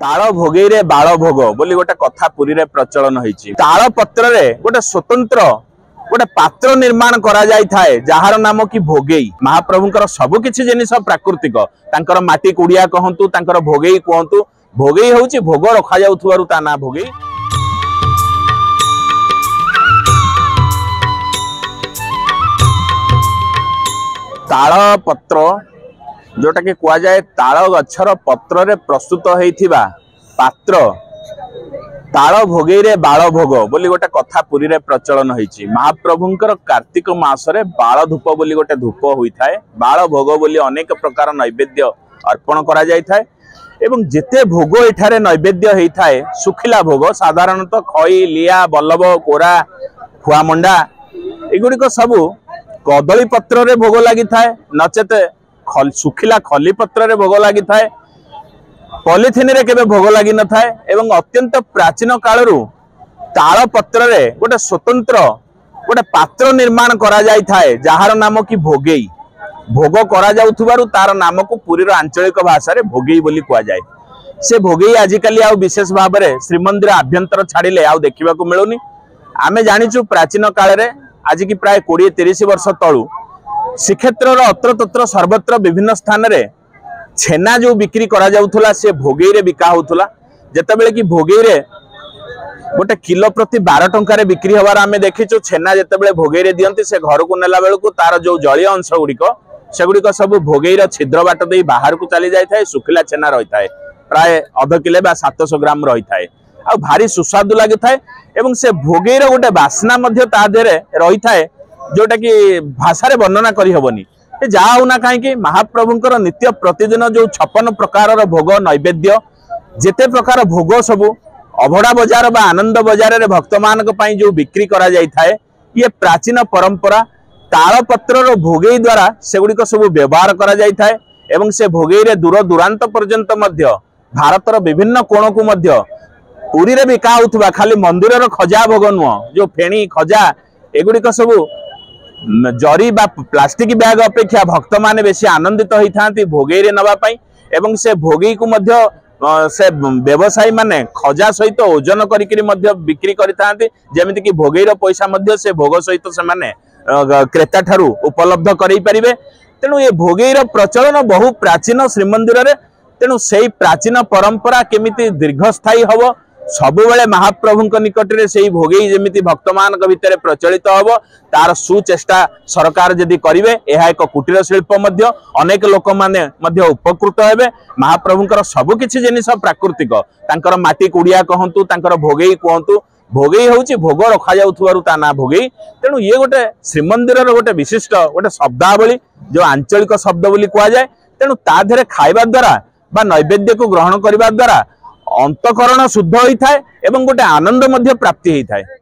ताल भोगई रे बाल भोग बोली गोटे कथा पुरी रे प्रचलन होईची। ताल पत्र रे गोटे स्वतंत्र गोटे पात्र निर्माण करा जाय थाए जहार नाम कि भोगई। महाप्रभुंकर सब किछि जिनिस प्राकृतिक तांकर माटी कुड़िया कहंतु तांकर भोगई कहंतु भोगई होउची भोग रखा जाउथुवारु ता ना भोगई। ताल पत्र जोटा कि कुआ जाए ताल गछर पत्र रे प्रस्तुत होइथिबा पात्र ताल भोगई रे बाल भोग बोली गोटे कथा पुरी रे प्रचलन होईची। महाप्रभुंकर कार्तिक मासरे बाल धूप बोली गोटे धूप होइथाए। बाल भोग बोली अनेक प्रकार नैवेद्य अर्पण करा जाय थाए एवं जेते भोग एठारे नैवेद्य होइथाए सुखिला भोग साधारणतः खई लिया बल्लभ कोरा खुआ मंडा एगुड़िक सबू कदली पत्र रे भोग लगी थाए नचेत सुखिला खली पत्र रे भोग लगी थाए पॉलिथिन रे केबे भोग लगी न थाए एवं अत्यंत प्राचीन कालरू ताल पत्र रे गोटे स्वतंत्र गोटे पात्र निर्माण करा जाय थाए जहार नाम कि भोगई। भोग करा जाउथुबारु तार नाम को पुरीर आंचलिक भाषा रे भोगई बोली कुआ जाय। से भोगई आजिकाली आउ विशेष भाव रे श्रीमंदिर आभ्यंतर छाड़िले आउ देखिबा को मिलुनी। आमे जानिचु प्राचीन काल रे आज की प्राय 20-30 वर्ष तलू श्रीक्षेत्र अत्र तत्र सर्वत्र विभिन्न स्थान रे छेना जो बिक्री करा जाउथुला से भोगई रे बिका होउथुला। जेतेबेले कि भोगई रे गोटे किलो प्रति 12 टंका रे बिक्री हवार आमे देखिचु। छेना जेतेबेले भोगई रे दियंती से घर को नेला बेलकु तार जो जलीय अंश गुड़िक सेगुड़िक सब भोगई रे छिद्र बाट दे बाहर को चली जाय थाए। सुखिला छेना रही थाए प्राय 0.5 किलो बा 700 ग्राम रही थाए आ भारी सुस्वादु लागि थाए एवं से भोगई रे गोटे बासना मध्य ता देरे रही थाए जोटा कि भाषा रे वर्णना करी हबनी। जाऊ ना कहीं महाप्रभुंकर नित्य प्रतिदिन जो 56 प्रकार भोग नैवेद्य जेते प्रकार भोग सबू अभड़ा बजार बा आनंद बजार रे भक्त मानक पई जो बिक्री करा जाय थाए ये प्राचीन परंपरा ताल पत्र भोगई द्वारा सेगुड़िक सब व्यवहार करा जाय थाए एवं से भोगई रे दूर दूरांत पर्यंत मध्य भारतर विभिन्न कोण को मध्य पुरी रे बिका होउथबा खाली मंदिर रो खजा भोग नुह जो फेणी खजा एगुड़िक सबू जरी बा प्लास्टिक बैग अपेक्षा भक्त माने बेसी आनंदित होई थांती भोगई रे नबा पई एवं से भोगई को मध्य से व्यवसायी माने खजा सहित ओजन करिकरी मध्य बिक्री करि थांती जेमिति कि भोगई रो पैसा मध्य से भोग सहित से माने क्रेता ठारू उपलब्ध करै परिबे। तेणु ये भोगई रो प्रचलन बहु प्राचीन श्रीमंदिर रे तेणु सेही प्राचीन परंपरा केमिति दीर्घस्थायी हबो सबुबले महाप्रभुंक निकट रे सेही भोगई जेमिति भक्त मानक भितर प्रचलित हबो तार सुचेष्टा सरकार जदि करिवे एहा एक कुटीर शिल्प मध्य अनेक लोक माने मध्य उपकृत हेबे। महाप्रभुंकर सब किछि जिनिस प्राकृतिक तांकर माटी कुड़िया कहंतु तांकर भोगई कहंतु भोगई होउची भोग रखा जाउथुवारु ता ना भोगई। तेणु ये गोटे श्रीमंदिर रो गोटे विशिष्ट गोटे शब्दावली जो आंचलिक शब्द बोली कुआ जाय। तेणु ता धरे खाइबा द्वारा बा नैवेद्य को ग्रहण करिबा द्वारा अंतकरण शुद्ध होई थाए एवं गोटे आनंद मध्य प्राप्ति होई थाए।